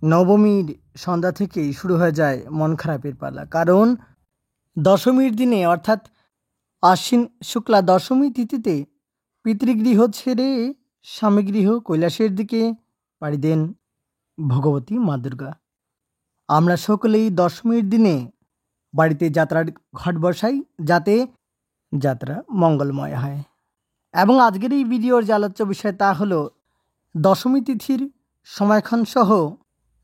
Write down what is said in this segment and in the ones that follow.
নবমীর সন্ধ্যা থেকেই শুরু হয়ে যায় মন খারাপের পালা। কারণ দশমীর দিনে অর্থাৎ আশ্বিন শুক্লা দশমী তিথিতে পিতৃগৃহ ছেড়ে স্বামীগৃহ কৈলাসের দিকে পাড়ি দেন ভগবতী মা দুর্গা। আমরা সকলেই দশমীর দিনে বাড়িতে যাত্রার ঘট বসাই, যাতে যাত্রা মঙ্গলময় হয়। এবং আজকের এই ভিডিওর যে আলোচ্য বিষয় তা হলো দশমী তিথির সময়ক্ষণ সহ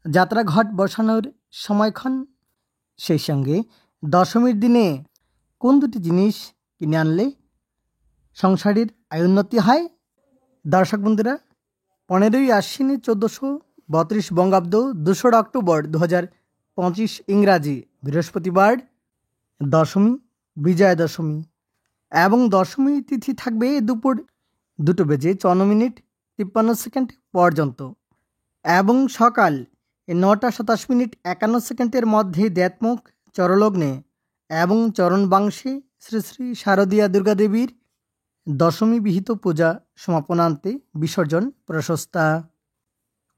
যাত্রা ঘট বসানোর সময়ক্ষণ, সেই সঙ্গে দশমীর দিনে কোন দুটি জিনিস কিনে আনলে সংসারের আয়োন্নতি হয়। দর্শক বন্ধুরা, 15ই আশ্বিনে 1432 বঙ্গাব্দ 2রা অক্টোবর 2025 ইংরাজি বৃহস্পতিবার দশমী, বিজয়া দশমী। এবং দশমী তিথি থাকবে দুপুর 2:54 পর্যন্ত এবং সকাল 9:27 মধ্যে দ্যাতমুখ চরলগ্নে এবং চরণবাংশে শ্রী শ্রী শারদীয়া দুর্গাদেবীর দশমী বিহিত পূজা সমাপনান্তে বিসর্জন প্রশস্তা।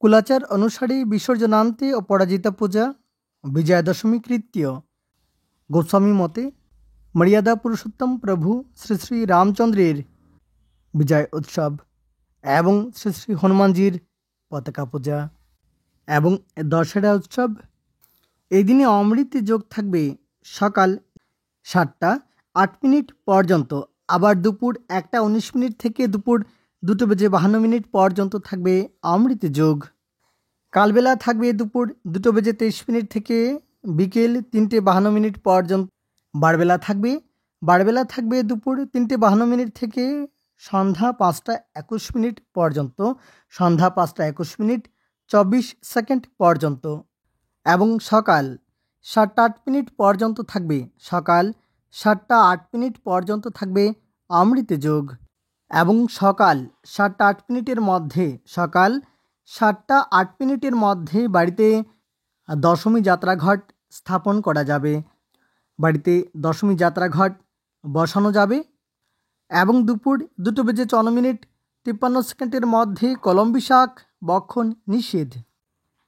কুলাচার অনুসারে বিসর্জনান্তে অপরাজিতা পূজা বিজয়া দশমী কৃত্য। গোস্বামী মতে মর্যাদা পুরুষোত্তম প্রভু শ্রী শ্রী রামচন্দ্রের বিজয় উৎসব এবং শ্রী শ্রী হনুমানজির পতাকা পূজা এবং দশেরা উৎসব। এই দিনে অমৃত যোগ থাকবে সকাল 7টা 8 পর্যন্ত, আবার দুপুর 1টা 19 থেকে দুপুর 2:52 পর্যন্ত থাকবে অমৃত যোগ। কালবেলা থাকবে দুপুর 2:23 থেকে বিকেল 3:52 পর্যন্ত। বারবেলা থাকবে দুপুর 3:52 থেকে সন্ধ্যা 5টা 21 পর্যন্ত, সন্ধ্যা 5টা 21:24 পর্যন্ত। এবং সকাল 7টা 8 পর্যন্ত থাকবে, সকাল 7টা 8 পর্যন্ত থাকবে অমৃত যোগ। এবং সকাল 7টা 8 মধ্যে, সকাল 7টা 8 মধ্যে বাড়িতে দশমী যাত্রাঘট স্থাপন করা যাবে, বাড়িতে দশমী যাত্রাঘট বসানো যাবে। এবং দুপুর 2:54 মধ্যে কলম্বি শাক বক্ষণ নিষেধ।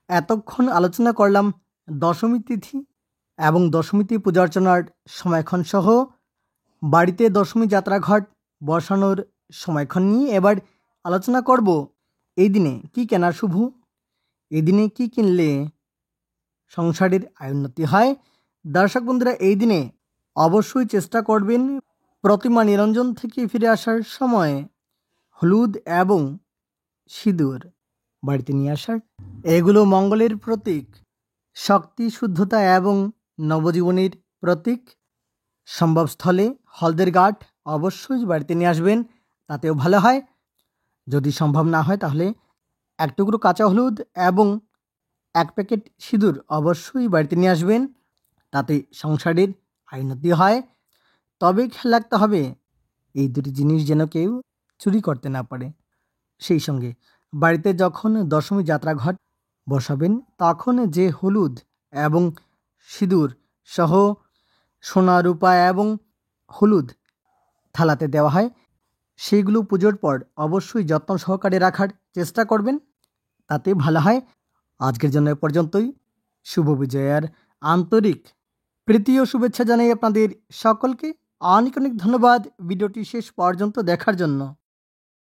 এতক্ষণ আলোচনা করলাম দশমী তিথি এবং দশমীতে পূজা অর্চনার সময়ক্ষণ সহ বাড়িতে দশমী যাত্রাঘট বসানোর সময়ক্ষণ নিয়ে। এবার আলোচনা করব এই দিনে কি কেনা শুভ, এই দিনে কি কিনলে সংসারের আয়োন্নতি হয়। দর্শক বন্ধুরা, এই দিনে অবশ্যই চেষ্টা করবেন প্রতিমা নিরঞ্জন থেকে ফিরে আসার সময় হলুদ এবং সিঁদুর বাড়িতে নিয়ে আসার। এগুলো মঙ্গলের প্রতীক, শক্তি, শুদ্ধতা এবং নবজীবনের প্রতীক। সম্ভবস্থলে হলদের গাঁঠ অবশ্যই বাড়িতে নিয়ে আসবেন, তাতেও ভালো হয়। যদি সম্ভব না হয় তাহলে 1 টুকরো কাঁচা হলুদ এবং 1 প্যাকেট সিঁদুর অবশ্যই বাড়িতে নিয়ে আসবেন, তাতে সংসারের আয়োন্নতি হয়। তবে খেয়াল রাখতে হবে এই দুটি জিনিস যেন কেউ চুরি করতে না পারে। সেই সঙ্গে বাড়িতে যখন দশমী যাত্রাঘট বসাবেন তখন যে হলুদ এবং সিঁদুর সহ সোনা, রূপা এবং হলুদ থালাতে দেওয়া হয়, সেইগুলো পুজোর পর অবশ্যই যত্ন সহকারে রাখার চেষ্টা করবেন, তাতে ভালো হয়। আজকের জন্য এ পর্যন্তই। শুভ বিজয়ার আন্তরিক প্রীতি ও শুভেচ্ছা জানাই আপনাদের সকলকে। অনেক অনেক ধন্যবাদ ভিডিওটি শেষ পর্যন্ত দেখার জন্য।